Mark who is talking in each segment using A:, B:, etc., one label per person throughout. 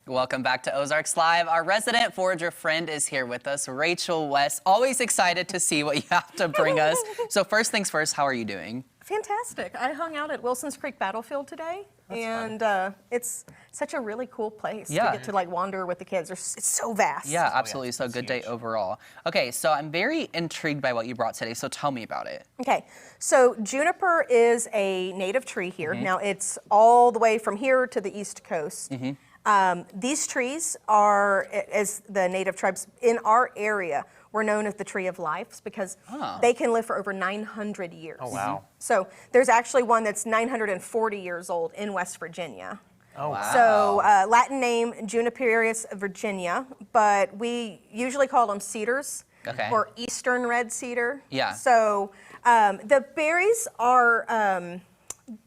A: Welcome back to Ozarks Live. Our resident forager friend is here with us, Rachel West. Always excited to see what you have to bring us. So first things first, how are you doing?
B: Fantastic. I hung out at Wilson's Creek Battlefield today, it's such a really cool place to get to like wander with the kids. It's so vast.
A: Yeah, absolutely. So good day overall. Okay, so I'm very intrigued by what you brought today, so tell me about it.
B: Okay, so juniper is a native tree here. Now it's all the way from here to the East Coast. These trees are, as the native tribes in our area, we're known as the tree of life because they can live for over 900 years.
C: Oh, wow.
B: So there's actually one that's 940 years old in West Virginia.
C: Oh, wow.
B: So Latin name Juniperius virginia, but we usually call them cedars or eastern red cedar.
A: Yeah.
B: So the berries are,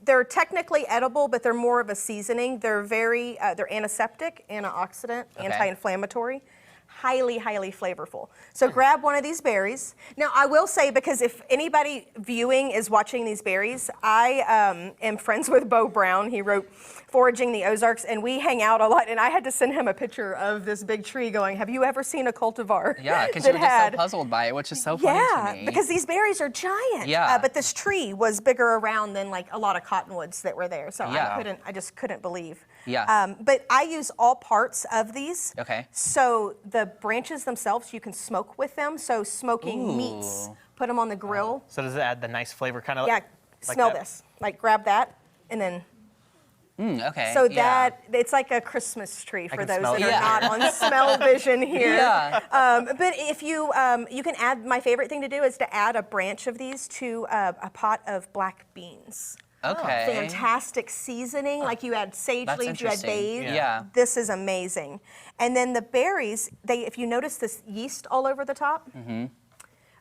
B: they're technically edible, but they're more of a seasoning. They're very, they're antiseptic, antioxidant, anti-inflammatory. Highly, highly flavorful. So grab one of these berries. Now, I will say, because if anybody viewing is watching these berries, I am friends with Bo Brown. He wrote Foraging the Ozarks, and we hang out a lot. And I had to send him a picture of this big tree going, have you ever seen a cultivar?
A: Yeah, because you were just so puzzled by it, which is so funny to me.
B: Yeah, because these berries are giant.
A: Yeah.
B: But this tree was bigger around than like a lot of cottonwoods that were there. So I just couldn't believe.
A: Yeah.
B: But I use all parts of these.
A: Okay.
B: So the branches themselves, you can smoke with them. So smoking meats, put them on the grill.
C: So does it add the nice flavor kind of?
B: Yeah,
C: like
B: smell
C: that?
B: this. Like grab that and then.
A: Okay.
B: So that, it's like a Christmas tree for those that
C: it.
B: are not on smell vision here.
A: Yeah.
B: But if you, you can add, my favorite thing to do is to add a branch of these to a pot of black beans.
A: Okay.
B: Fantastic seasoning, like you add sage leaves, you add basil.
A: Yeah.
B: This is amazing. And then the berries, if you notice this yeast all over the top,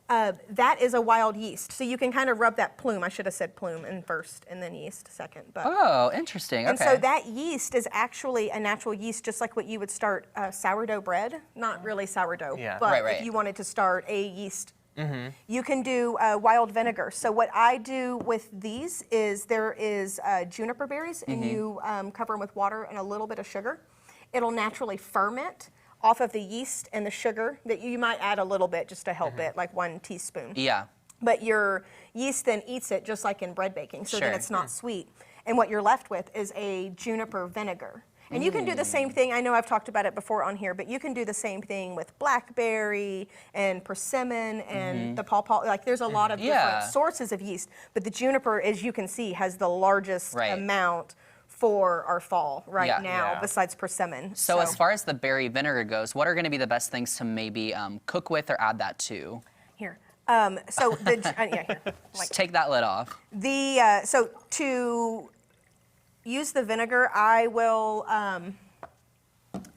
B: that is a wild yeast. So you can kind of rub that plume. I should have said plume in first and then yeast second. But,
A: oh, interesting.
B: and so that yeast is actually a natural yeast, just like what you would start sourdough bread. Not really sourdough, but if you wanted to start a yeast. You can do wild vinegar. So what I do with these is there is juniper berries, and you cover them with water and a little bit of sugar. It'll naturally ferment off of the yeast and the sugar. That you might add a little bit just to help it, like 1 teaspoon.
A: Yeah.
B: But your yeast then eats it just like in bread baking, so then it's not sweet. And what you're left with is a juniper vinegar. And you can do the same thing. I know I've talked about it before on here, but you can do the same thing with blackberry and persimmon and the pawpaw. Like there's a lot of different sources of yeast, but the juniper, as you can see, has the largest amount for our fall now, besides persimmon.
A: So as far as the berry vinegar goes, what are going to be the best things to maybe cook with or add that to?
B: Here. So the here.
A: Just take that lid off.
B: The so to use the vinegar, I will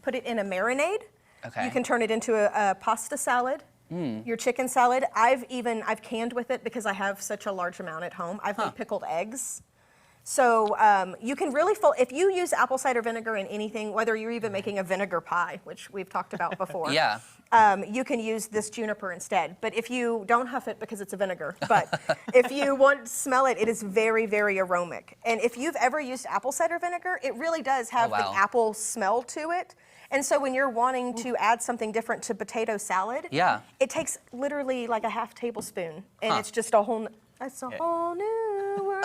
B: put it in a marinade. Okay. You can turn it into a pasta salad, your chicken salad. I've canned with it because I have such a large amount at home. I've made pickled eggs. So you can really if you use apple cider vinegar in anything, whether you're even making a vinegar pie, which we've talked about before. You can use this juniper instead. But if you don't huff it because it's a vinegar, but if you want to smell it, it is very, very aromatic. And if you've ever used apple cider vinegar, it really does have the apple smell to it. And so when you're wanting to add something different to potato salad, it takes literally like a half tablespoon, and it's just a whole new world.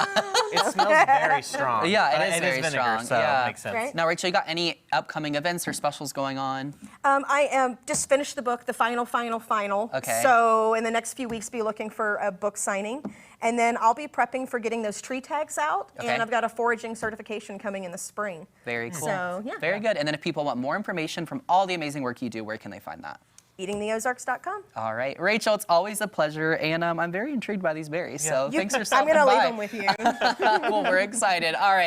C: It smells very strong.
A: Yeah, it is very
C: vinegar,
A: strong.
C: So it makes sense.
B: Right?
A: Now, Rachel, you got any upcoming events or specials going on?
B: I just finished the book, the final.
A: Okay.
B: So in the next few weeks, be looking for a book signing. And then I'll be prepping for getting those tree tags out. Okay. And I've got a foraging certification coming in the spring.
A: Very cool.
B: So, yeah.
A: Very good. And then if people want more information from all the amazing work you do, where can they find that?
B: eatingtheozarks.com.
A: All right. Rachel, it's always a pleasure, and I'm very intrigued by these berries, so thanks for stopping by.
B: I'm going to leave them with you.
A: Well, we're excited. All right.